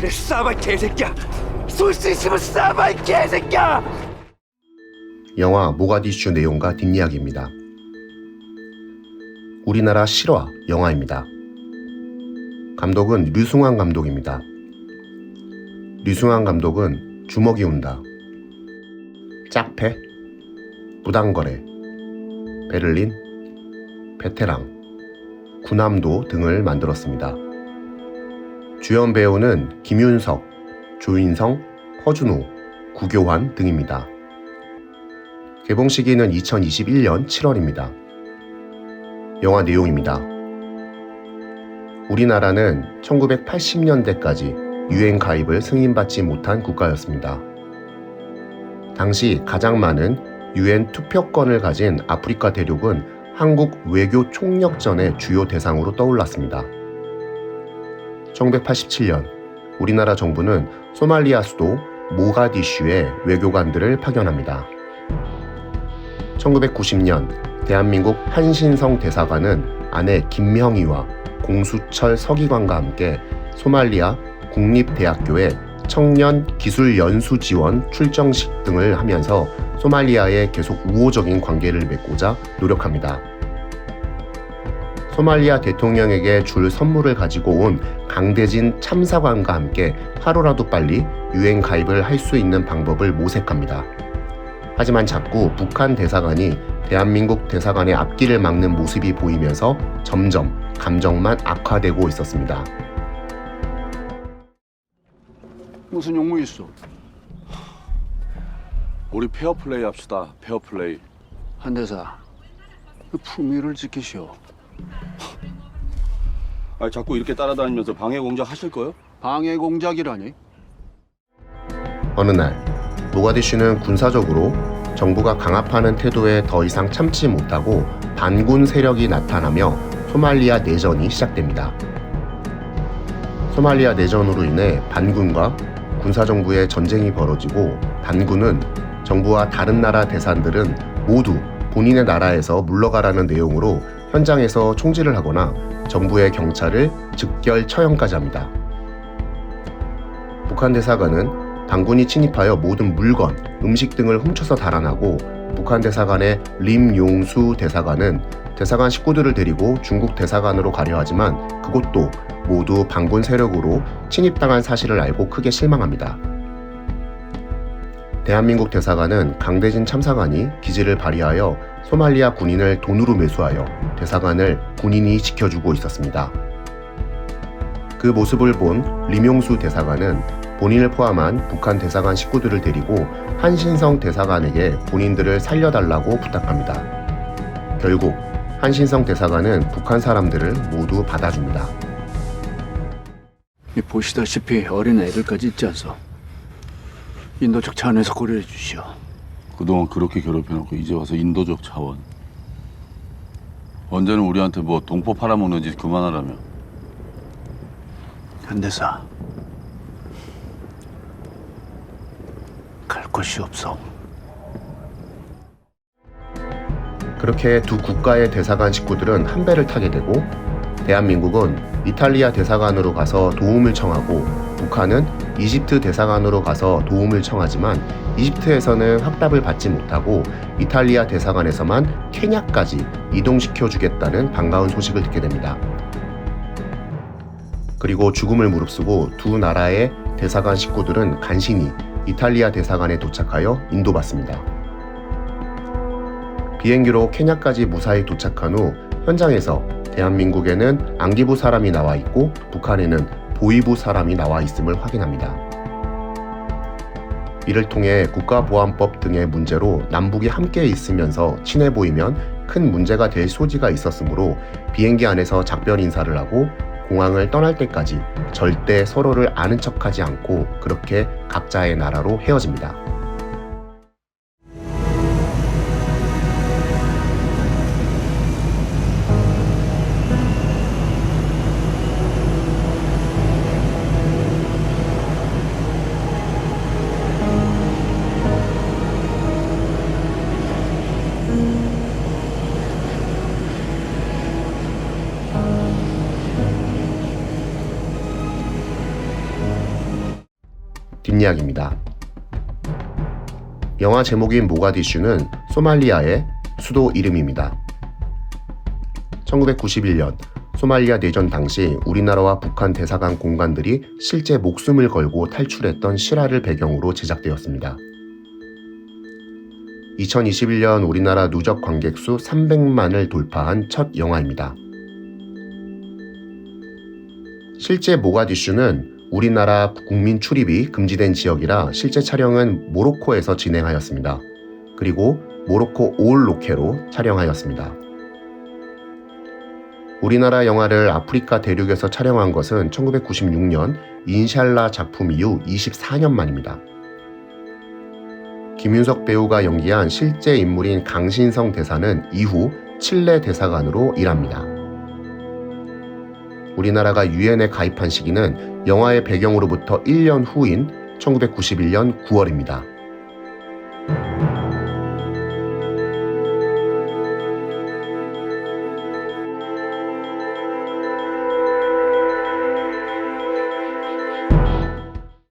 그래 쏴봐 개새끼야. 쏠 수 있으면 쏴봐 개새끼야. 영화 모가디슈 내용과 뒷이야기입니다. 우리나라 실화 영화입니다. 감독은 류승환 감독입니다. 류승환 감독은 주먹이 온다, 짝패, 무당거래, 베를린, 베테랑, 군함도 등을 만들었습니다. 주연 배우는 김윤석, 조인성, 허준호, 구교환 등입니다. 개봉 시기는 2021년 7월입니다. 영화 내용입니다. 우리나라는 1980년대까지 유엔 가입을 승인받지 못한 국가였습니다. 당시 가장 많은 유엔 투표권을 가진 아프리카 대륙은 한국 외교 총력전의 주요 대상으로 떠올랐습니다. 1987년 우리나라 정부는 소말리아 수도 모가디슈에 외교관들을 파견합니다. 1990년 대한민국 한신성 대사관은 아내 김명희와 공수철 서기관과 함께 소말리아 국립대학교에 청년 기술 연수 지원 출정식 등을 하면서 소말리아에 계속 우호적인 관계를 맺고자 노력합니다. 소말리아 대통령에게 줄 선물을 가지고 온 강대진 참사관과 함께 하루라도 빨리 유엔 가입을 할 수 있는 방법을 모색합니다. 하지만 자꾸 북한 대사관이 대한민국 대사관의 앞길을 막는 모습이 보이면서 점점 감정만 악화되고 있었습니다. 무슨 용무 있어? 우리 페어플레이 합시다. 페어플레이. 한대사, 그 품위를 지키시오. 아니 자꾸 이렇게 따라다니면서 방해 공작 하실 거요? 방해 공작이라니? 어느 날 모가디슈는 군사적으로 정부가 강압하는 태도에 더 이상 참지 못하고 반군 세력이 나타나며 소말리아 내전이 시작됩니다. 소말리아 내전으로 인해 반군과 군사정부의 전쟁이 벌어지고 반군은 정부와 다른 나라 대사들은 모두 본인의 나라에서 물러가라는 내용으로 현장에서 총질을 하거나 정부의 경찰을 즉결 처형까지 합니다. 북한 대사관은 반군이 침입하여 모든 물건, 음식 등을 훔쳐서 달아나고 북한 대사관의 림용수 대사관은 대사관 식구들을 데리고 중국 대사관으로 가려 하지만 그곳도 모두 반군 세력으로 침입당한 사실을 알고 크게 실망합니다. 대한민국 대사관은 강대진 참사관이 기지를 발휘하여 소말리아 군인을 돈으로 매수하여 대사관을 군인이 지켜주고 있었습니다. 그 모습을 본 림용수 대사관은 본인을 포함한 북한 대사관 식구들을 데리고 한신성 대사관에게 본인들을 살려달라고 부탁합니다. 결국 한신성 대사관은 북한 사람들을 모두 받아줍니다. 보시다시피 어린 애들까지 있지 않소? 인도적 차원에서 고려해 주시오. 그동안 그렇게 괴롭혀놓고 이제 와서 인도적 자원. 언제는 우리한테 뭐 동포 팔아먹는 짓 그만하라며. 한대사, 갈 곳이 없어. 그렇게 두 국가의 대사관 식구들은 한 배를 타게 되고 대한민국은 이탈리아 대사관으로 가서 도움을 청하고 북한은 이집트 대사관으로 가서 도움을 청하지만 이집트에서는 확답을 받지 못하고 이탈리아 대사관에서만 케냐까지 이동시켜주겠다는 반가운 소식을 듣게 됩니다. 그리고 죽음을 무릅쓰고 두 나라의 대사관 식구들은 간신히 이탈리아 대사관에 도착하여 인도받습니다. 비행기로 케냐까지 무사히 도착한 후 현장에서 대한민국에는 안기부 사람이 나와 있고 북한에는 보위부 사람이 나와 있음을 확인합니다. 이를 통해 국가보안법 등의 문제로 남북이 함께 있으면서 친해 보이면 큰 문제가 될 소지가 있었으므로 비행기 안에서 작별 인사를 하고 공항을 떠날 때까지 절대 서로를 아는 척하지 않고 그렇게 각자의 나라로 헤어집니다. 이야기입니다. 영화 제목인 모가디슈는 소말리아의 수도 이름입니다. 1991년 소말리아 내전 당시 우리나라와 북한 대사관 공관들이 실제 목숨을 걸고 탈출했던 실화를 배경으로 제작되었습니다. 2021년 우리나라 누적 관객 수 300만을 돌파한 첫 영화입니다. 실제 모가디슈는 우리나라 국민 출입이 금지된 지역이라 실제 촬영은 모로코에서 진행하였습니다. 그리고 모로코 올 로케로 촬영하였습니다. 우리나라 영화를 아프리카 대륙에서 촬영한 것은 1996년 인샬라 작품 이후 24년 만입니다. 김윤석 배우가 연기한 실제 인물인 강신성 대사는 이후 칠레 대사관으로 일합니다. 우리나라가 유엔에 가입한 시기는 영화의 배경으로부터 1년 후인 1991년 9월입니다.